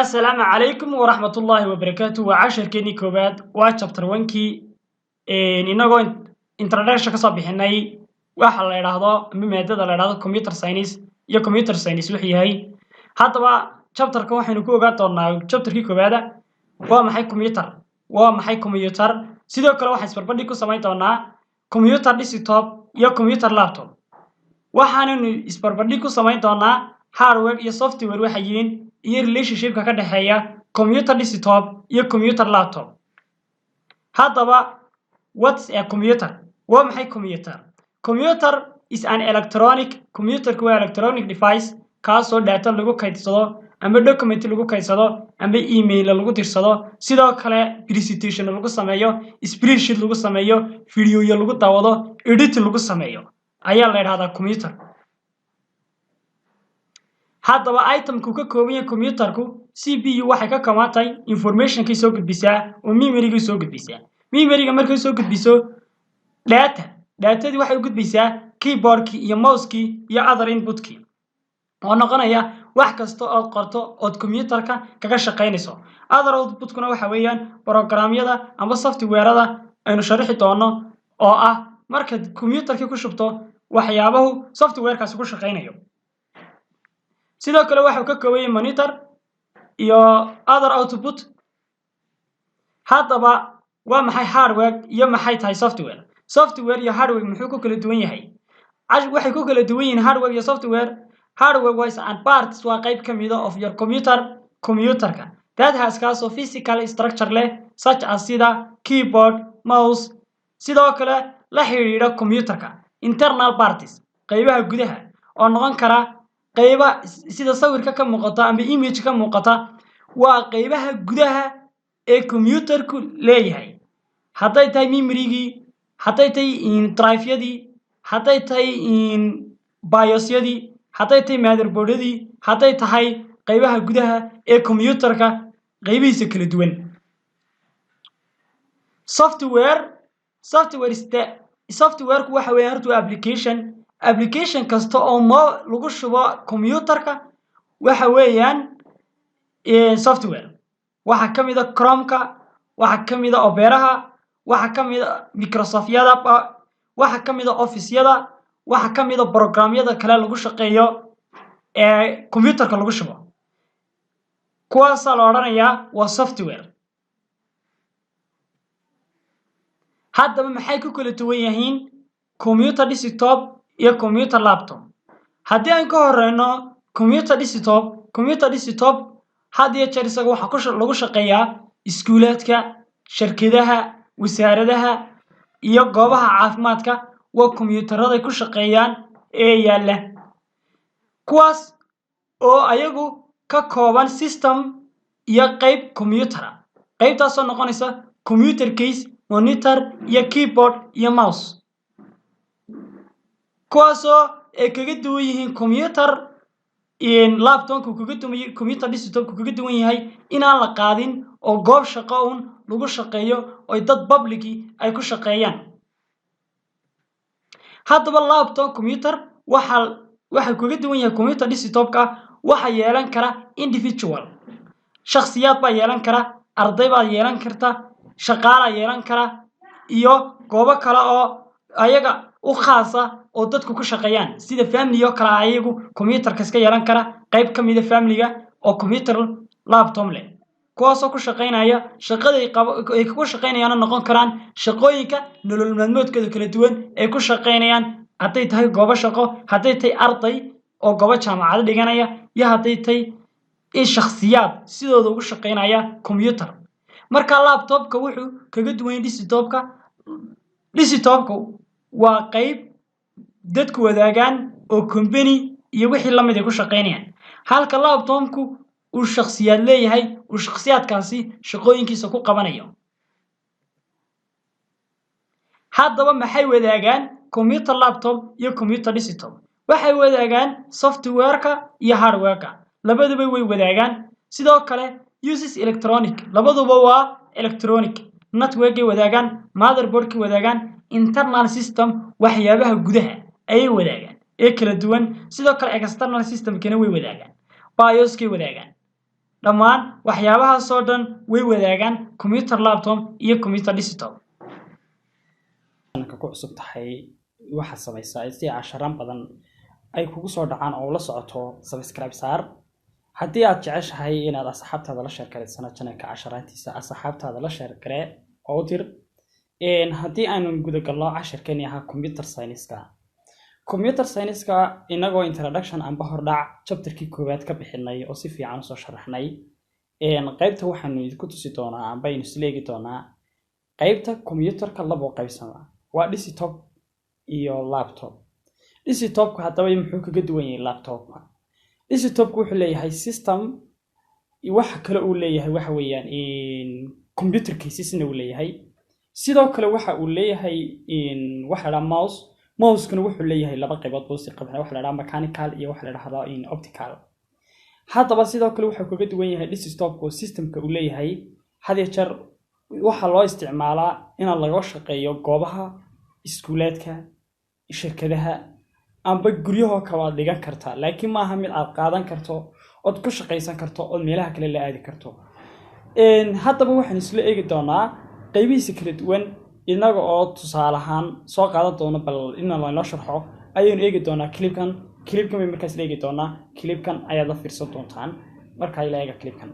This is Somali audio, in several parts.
السلام عليكم ورحمة الله وبركاته وعشر كني كوباد وشابتر 1 كي إنغو introduction ka soo bixinay waxa la yiraahdo maadada la yiraahdo computer science iyo computer science wixii yahay hadaba chapter ka waxaynu ku ogaan doonaa chapter-kii koowaad waa maxay computer sidoo kale waxaan isbarbardhig ku samayn doonaa computer desktop iyo computer laptop waxaannu isbarbardhig ku samayn doonaa hardware iyo software waxa yihiin iyo relationship ka dhaxeeya computer desktop iyo computer laptop hadaba what's a computer waa maxay computer is an electronic device kaasoo data lagu kaydsado ama document lagu kaydsado ama email lagu dirsado sidoo kale presentation lagu sameeyo spreadsheet lagu sameeyo video lagu daawado editing lagu sameeyo ayaa la yiraahdaa computer hadaba itemku ka kooban yahay computerku CPU waxay ka koobantahay information-ka soo gudbisaa oo memory-ga soo gudbisaa memory-ga markay soo gudbiso datadii waxay u gudbisaa keyboard-ki iyo mouse-ki iyo other input-ki oo noqonaya wax kasta oo qorto oo computer-ka kaga shaqeynayso other output-kuna waxa weeyaan programyada ama software-ada aynu sharixi doono oo ah marka computer-ki ku shubto waxyaabahu software-kaasi ku shaqeynayo sidoo kale waxa uu ka kooban yahay monitor iyo other output hadaba waa maxay hardware iyo maxay tahay software iyo hardware muxuu ku kala duwan yahay waxay ku kala duwan yihiin hardware iyo software hardware is an parts waa qayb kamid ah of your computer-ka that has kaasoo physical structure leh such as sida keyboard mouse sidoo kale la xiriira computer-ka internal parts qaybaha gudaha oo noqon kara qayba sida sawirka ka muuqata ama image ka muuqata waa qaybaha gudaha ee computer-ku leeyahay haday tahay memory-gi haday tahay drive-yadii haday tahay BIOS-yadii haday tahay motherboard-yadii haday tahay qaybaha gudaha ee computer-ka qaybihiisa kala duwan software-ku waxa weeyaan horta application kasta oo lagu shubo computer-ka waxa weeyaan software waxa kamid ah Chrome-ka waxa kamid ah Opera-ha waxa kamid ah Microsoft-yada waxa kamid ah Office-yada waxa kamid ah programyada kale lagu shaqeeyo ee computer-ka lagu shubo kuwaas la oranayaa waa software hadaba maxay ku kala duwan yihiin computer desktop iyo computer laptop hadii aan ka horeyno computer desktop hadii jeer isaga waxa lagu shaqeeyaa iskuuladka shirkadaha wasaaradaha iyo goobaha caafimaadka waa computerada ku shaqeeyaan ee yaala kuwaas oo ayagu ka kooban system iyo qayb computer qaybtaas oo noqonaysa computer case monitor iyo keyboard iyo mouse kuwaasoo ay kaga duwan yihiin laptop-ku kaga duwan yahay computer desktop-ku kaga duwan yahay inaan la qaadin oo goob shaqo lagu shaqeeyo oo dad public ay ku shaqeeyaan hadaba laptop computer waxa kaga duwan yahay computer desktop-ka waxa yeelan kara individual shakhsiyaad baa yeelan kara arday baa yeelan karta shaqaale yeelan kara iyo goobo kale oo ayaga u khaasa oo dadku ku shaqeeyaan sida family oo kala ayagu computer-ka iska yeelan kara qayb kamid ah family-ga oo computer laptop leh kuwaasoo ku shaqeynaya shaqada ay ku shaqeynayaan noqon karaan shaqooyinka nolol maalmeedkooda kala duwan ay ku shaqeynayaan haday tahay goobo shaqo haday tahay arday oo goobo jaamacad dhiganaya iyo haday tahay shakhsiyaad sidooda ugu shaqeynaya computer marka laptop-ka wuxuu kaga duwan yahay desktop-ka waa qayb dadku wadaagaan oo company iyo wixii la mid ah ku shaqeynayaan halka laptop-ku uu shakhsiyaad leeyahay uu shakhsiyaadkaasi shaqooyinkiisa ku qabanayo hadaba maxay wadaagaan computer laptop iyo computer desktop waxay wadaagaan software-ka iyo hardware-ka labaduba way wadaagaan sidoo kale uses electronic labaduba waa electronic network-ay wadaagaan motherboard-ki wadaagaan internal system waxyaabaha gudaha ay wadaagaan ee kala duwan sidoo kale external system-kana way wadaagaan BIOS-kay wadaagaan dhammaan waxyaabahaasoo dhan way wadaagaan computer laptop iyo computer desktop. ku cusub tahay waxa samaysaa si casharaan badan ay kugu soo dhacaan oo la socoto subscribe saar. haddii aad jeceshahay inaad asxaabtaada la share gareysana channelka casharaantiisa asxaabtaada la share gare oo dir. haddii aanu guda galno casharkeeni ahaa computer science-ka inagoo introduction amba hordhac chapterkii koowaad ka bixinay oo si fiican u soo sharaxnay. qaybta waxaanu idinku tusi doonaa amba aynu isleegi doonaa qaybta computerka labo qaybsama waa desktop iyo laptop. desktopku haddaba muxuu kaga duwan yahay laptopka? desktopku wuxuu leeyahay system waxa kale uu leeyahay waxa weeyaan computer cases-na uu leeyahay. sidoo kale waxa uu leeyahay waxa la mouse-kuna wuxuu leeyahay laba qaybood oo si qabna waxa la yiraahdo mechanical iyo waxa la yiraahdo optical. haddaba sidoo kale wuxuu kaga duwan yahay desktopku systemka uu leeyahay had iyo jeer waxa loo isticmaalaa in laga shaqeeyo goobaha iskuuleedka, shirkadaha amba guryaha ka wada dhigan karta, laakiin ma aha mid aad qaadan karto oo ku shaqeysan karto oo meelaha kale la aadi karto. haddaba waxaan isla eegi doonaa qaybihiisa kala duwan inaga oo tusaale ahaan soo qaadan doono bal in la sharxo ayaan eegi doonaa clipkan way markaas eegi doonaa clipkan ayaad la fiirsan doontaan marka ay la eega clipkan.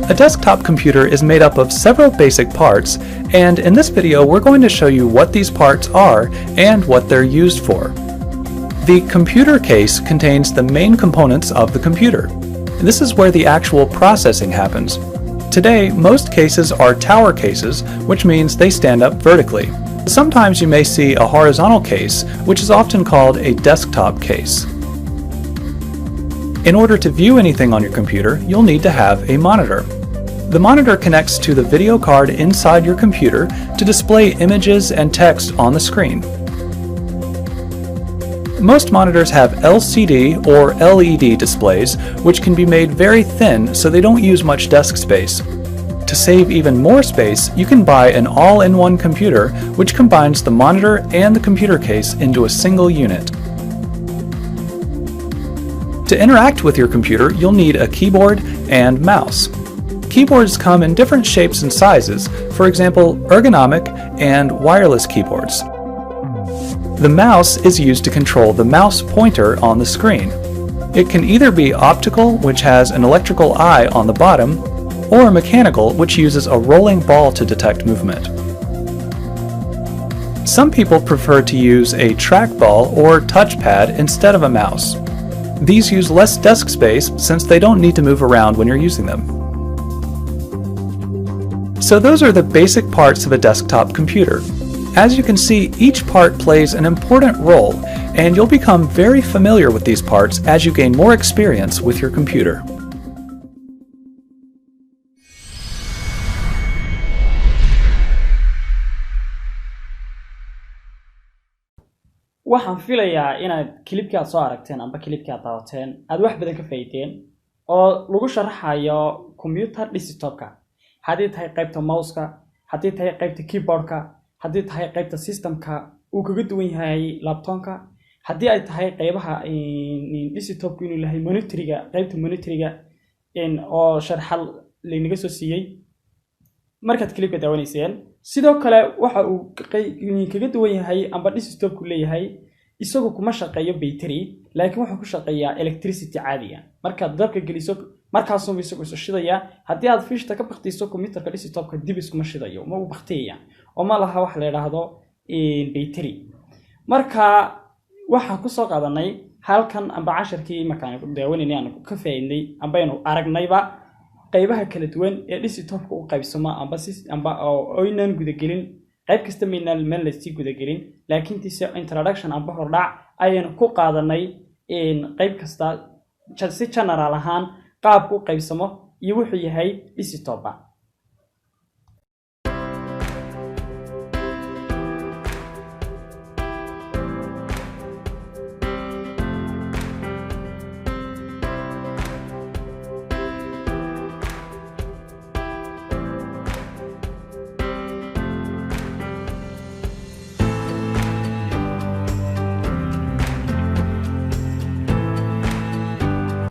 A desktop computer is made up of several basic parts, and in this video we're going to show you what these parts are and what they're used for. The computer case contains the main components of the computer. This is where the actual processing happens. Today, most cases are tower cases, which means they stand up vertically. Sometimes you may see a horizontal case, which is often called a desktop case. In order to view anything on your computer, you'll need to have a monitor. The monitor connects to the video card inside your computer to display images and text on the screen. Most monitors have LCD or LED displays, which can be made very thin so they don't use much desk space. To save even more space, you can buy an all-in-one computer which combines the monitor and the computer case into a single unit. To interact with your computer, you'll need a keyboard and mouse. Keyboards come in different shapes and sizes, for example, ergonomic and wireless keyboards. The mouse is used to control the mouse pointer on the screen. It can either be optical, which has an electrical eye on the bottom, or mechanical, which uses a rolling ball to detect movement. Some people prefer to use a trackball or touchpad instead of a mouse. These use less desk space since they don't need to move around when you're using them. So those are the basic parts of a desktop computer. As you can see, each part plays an important role, and you'll become very familiar with these parts as you gain more experience with your computer. waxaan filayaa inaad clipka soo aragteen amba clipka daawateen aad wax badan ka faa'iideen oo lagu sharaxayo computer desktopka. haddii tahay qaybta mouse-ka, haddii tahay qaybta keyboard-ka, haddii tahay qaybta systemka uu kaga duwan yahay laptop-ka, haddii ay tahay qaybaha desktopku inuu yahay monitoriga, qaybta monitoriga oo sharaxal leenaga soo siiyay markaad clipka daawanayseen. sidoo kale waxa uu kaga duwan yahay amba desktopku leeyahay isagoo kuma shaqeeyo battery, laakiin wuxuu ku shaqeeyaa electricity caadiga. markaad dabka geliso markaas uu isagoo shidaya. haddii aad fishta ka baqtiiso computerka desktopka dib iskuma shidayo, ma uu baqteeya oo ma laha wax la yiraahdo battery. marka waxaan ku soo qaadanay halkan amba casharkii markaan daawanayay aan ka faa'iiday amba aynu aragnayba qaybaha kala duwan ee desktopka u qaybsama amba oo inaan guda gelin qayb kasta meel la sii guda gelin, laakiin tiisa introduction amba hordhac ayaan ku qaadanay qayb kasta si general ahaan qaabku qaybsamo iyo wuxuu yahay desktop.